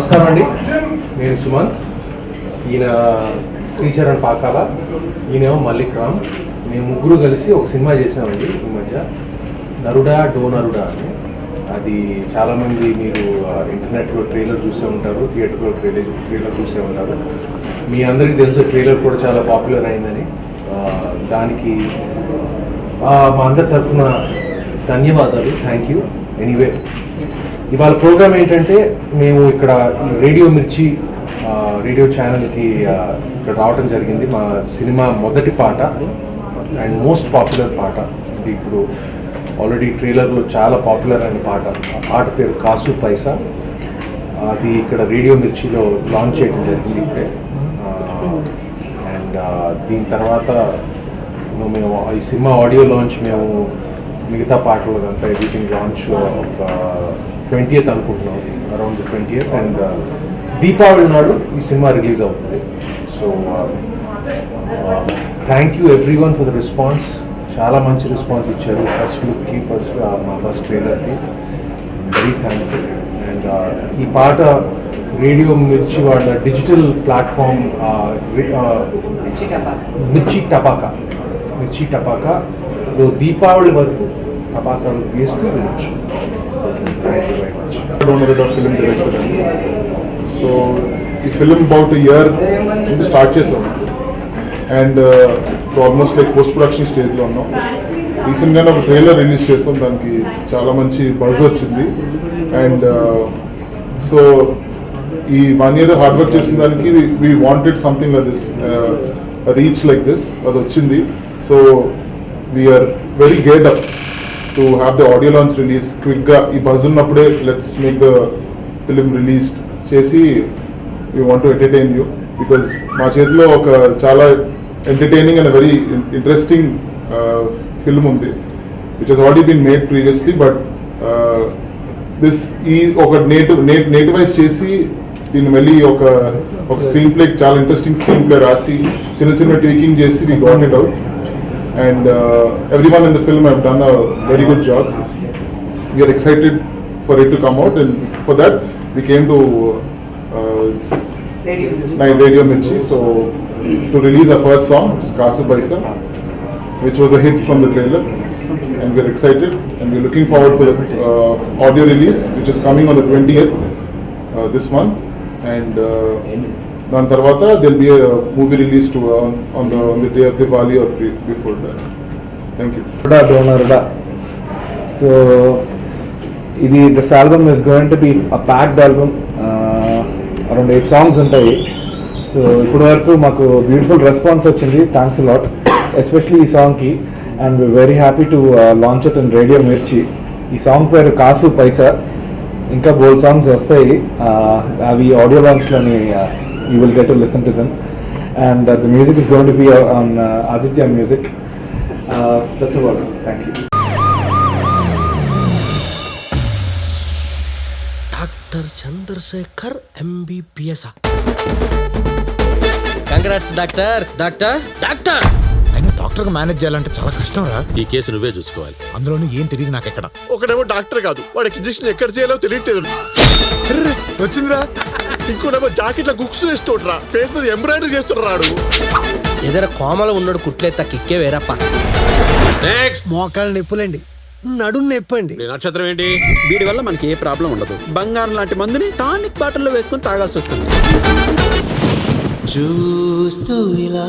నమస్కారం అండి, నేను సుమంత్. ఈయన శ్రీచరణ్ పాకాల, ఈయనేమో మల్లిక్ రామ్. మేము ముగ్గురు కలిసి ఒక సినిమా చేసామండి ఈ మధ్య, నరుడా డో నరుడా అని. అది చాలామంది మీరు ఇంటర్నెట్లో ట్రైలర్ చూసే ఉంటారు, థియేటర్లో ట్రైలర్ చూసే ఉంటారు. మీ అందరికీ తెలుసు ట్రైలర్ కూడా చాలా పాపులర్ అయిందని. దానికి మా అందరి తరఫున ధన్యవాదాలు, థ్యాంక్ యూ. ఎనీవే, ఇవాళ ప్రోగ్రామ్ ఏంటంటే, మేము ఇక్కడ రేడియో మిర్చి రేడియో ఛానల్కి ఇక్కడ రావడం జరిగింది. మా సినిమా మొదటి పాట అండ్ మోస్ట్ పాపులర్ పాట. ఇప్పుడు ఆల్రెడీ ట్రైలర్లో చాలా పాపులర్ అయిన పాట. ఆ పాట పేరు కాసు పైసా. అది ఇక్కడ రేడియో మిర్చిలో లాంచ్ చేయడం జరిగింది ఇప్పుడే. అండ్ దీని తర్వాత మేము ఈ సినిమా ఆడియో లాంచ్, మేము మిగతా పాటలు అంతా ఎడిటింగ్ లాంచ్ ఒక 20th అనుకుంటున్నాం, అరౌండ్ 20th. అండ్ దీపావళి నాడు ఈ సినిమా రిలీజ్ అవుతుంది. So thank you everyone for the response. చాలా మంచి రెస్పాన్స్ ఇచ్చారు ఫస్ట్ లుక్కి, మా ఫస్ట్ ట్రైలర్కి. Very thankful. అండ్ ఈ పాట రేడియో మిర్చి వాళ్ళ డిజిటల్ ప్లాట్ఫామ్ మిర్చి టపాకాలో దీపావళి వరకు టపాకాలు వేస్తూ వినొచ్చు. Film director. సో ఈ ఫిలిం అబౌట్ ఇయర్ నుంచి స్టార్ట్ చేసాం and almost like post production స్టేజ్లో ఉన్నాం. రీసెంట్గానే ఒక ట్రైలర్ రిలీజ్ చేసాం, దానికి చాలా మంచి బజ్ వచ్చింది. అండ్ సో ఈ 1 year హార్డ్ వర్క్ చేసిన దానికి we wanted something like this, reach like this, అది వచ్చింది. సో వీఆర్ వెరీ గేట్ up to have the audio launch release క్విక్గా. ఈ బజ్ ఉన్నప్పుడే let's make the film release చేసి we want to entertain you, because మా చేతిలో ఒక చాలా entertaining and very interesting film ఉంది, which has already been made previously. But this ఈ ఒక నేటివైజ్ చేసి దీన్ని మళ్ళీ ఒక స్క్రీన్ ప్లే, చాలా ఇంట్రెస్టింగ్ స్క్రీన్ ప్లే రాసి చిన్న ట్వీకింగ్ చేసి we got it out. And everyone in the film have done a very good job. We are excited for it to come out, and for that we came to Radio Mirchi, so to release our first song, it's Kasu Paisa, which was a hit from the trailer, and we are excited and we are looking forward to the audio release, which is coming on the 20th this month. And దాని తర్వాత there'll be a movie release to on the day of Diwali or before that. Thank you. Nruda. So this album is going to be a packed album. Around 8 songs ఉంటాయి. So ఇప్పుడు వరకు మాకు beautiful response వచ్చింది, thanks a lot, especially ఈ సాంగ్కి. And we're very happy to launch it in Radio Mirchi. ఈ song పేరు కాసు పైసా. ఇంకా బోల్డ్ సాంగ్స్ వస్తాయి, అవి audio లాంచ్లోని you will get to listen to them. And the music is going to be on Aditya Music. That's about it. Thank you. Dr. Chandrasekhar MBBS. Congrats doctor. అయినా డాక్టర్గా manage చేయాలంటే చాలా కష్టం రా. ఈ కేసు నువ్వే చూసుకోవాలి. అందులోనూ ఏం తెలియదు నాకు ఎక్కడ. ఒకడేమో డాక్టర్ కాదు, వాడికి ఇంజక్షన్ ఎక్కడ చేయాలో తెలియట్లేదు. వచ్చిందిరా. ఇంకోటేమో జాకెట్ల గుక్స్ వేస్తుండ్రా, ఫేస్ మీద ఎంబ్రాయిడరీ చేస్తున్నాడు. ఏదైనా కోమలో ఉన్నాడు కుట్లేత కిక్కే వేరప్ప. మోకాళ్ళ నొప్పులండి, నడుము నొప్పండి. నక్షత్రం ఏంటి? వీడి వల్ల మనకి ఏ ప్రాబ్లం ఉండదు. బంగారం లాంటి మందుని టానిక్ బాటిల్లో వేసుకొని తాగాల్సి వస్తుంది. చూస్తూ ఇలా